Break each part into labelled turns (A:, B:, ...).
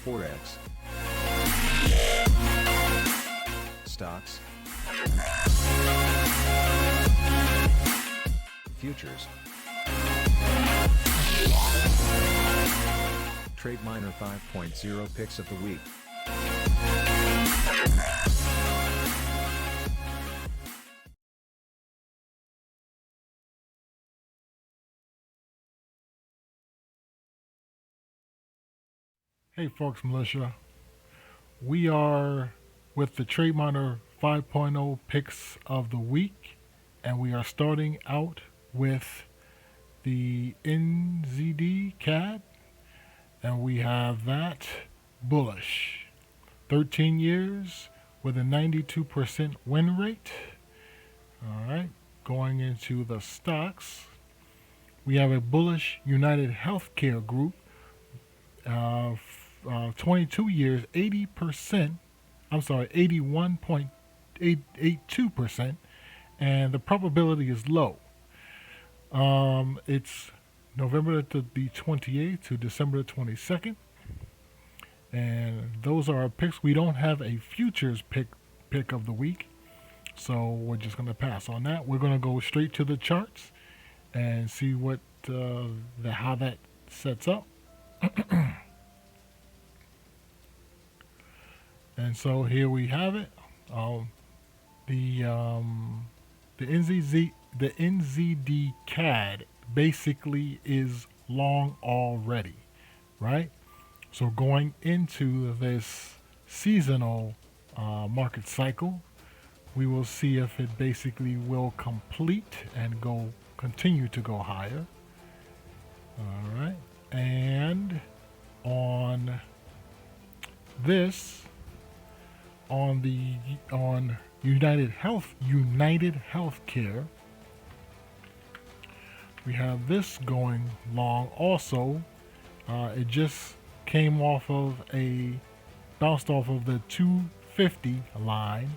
A: Forex, stocks, futures, Trademiner 5.0 picks of the week.
B: Hey ForexMilitia, we are with the Trademiner 5.0 picks of the week, and we are starting out with the NZD CAD, and we have that bullish. 13 years with a 92% win rate. Alright, going into the stocks, we have a bullish United Healthcare Group, 22 years, 81.82%, and the probability is low. It's November the 28th to December the 22nd, and those are our picks. We don't have a futures pick of the week, so we're just going to pass on that. We're going to go straight to the charts and see what how that sets up. And so here we have it. The NZD CAD basically is long already, right? So going into this seasonal market cycle, we will see if it basically will complete and continue to go higher. All right, and on this, on United Healthcare, we have this going long also. It just bounced off of the 250 line,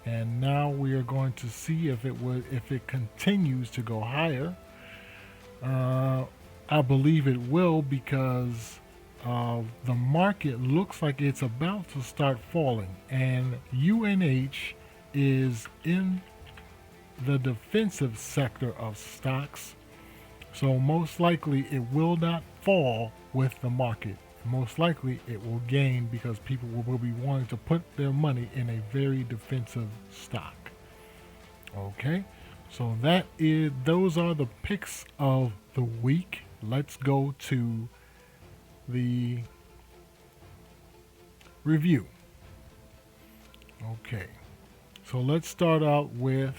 B: and now we are going to see if it continues to go higher. I believe it will, because the market looks like it's about to start falling, and UNH is in the defensive sector of stocks, so most likely it will not fall with the market. Most likely it will gain, because people will be wanting to put their money in a very defensive stock. Okay, so those are the picks of the week. Let's go to the review. Okay, so let's start out with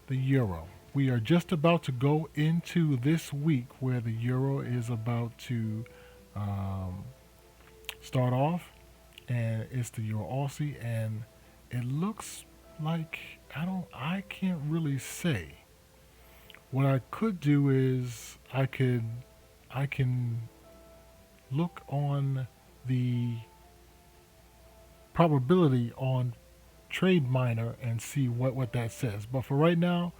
B: the euro. We are just about to go into this week where the euro is about to start off, and it's the Euro Aussie, and it looks like I can't really say. What I could do is I can look on the probability on Trademiner and see what that says. But for right now,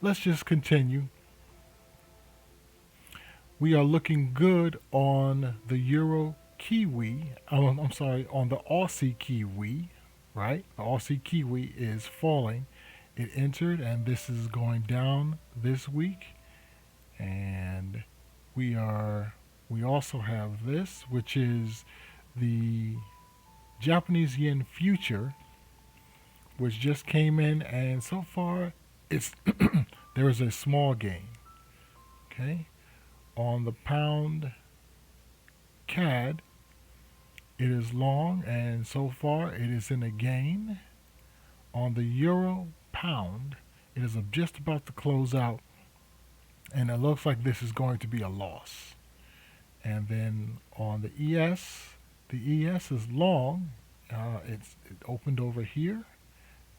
B: let's just continue. We are looking good on the Euro Kiwi. On the Aussie Kiwi, right? The Aussie Kiwi is falling. It entered, and this is going down this week. And we also have this, which is the Japanese yen future, which just came in, and so far it's there is a small gain. Okay, on the pound CAD, it is long, and so far it is in a gain. On the euro pound, it is just about to close out, and it looks like this is going to be a loss. And then on the ES is long. It opened over here,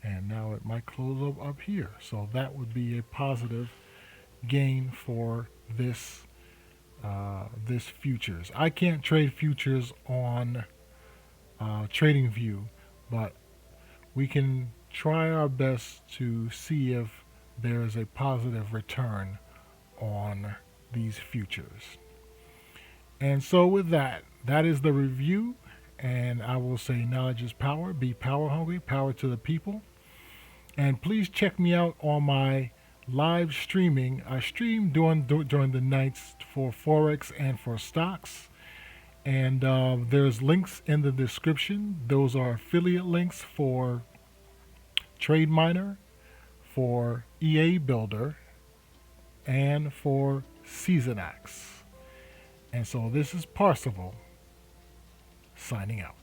B: and now it might close up here. So that would be a positive gain for this futures. I can't trade futures on TradingView, but we can try our best to see if there is a positive return on these futures. And so with that, that is the review. And I will say knowledge is power. Be power hungry, power to the people. And please check me out on my live streaming. I stream during the nights for Forex and for stocks. And there's links in the description. Those are affiliate links for Trademiner, for EA Builder, and for SeasonX. And so this is Parsival signing out.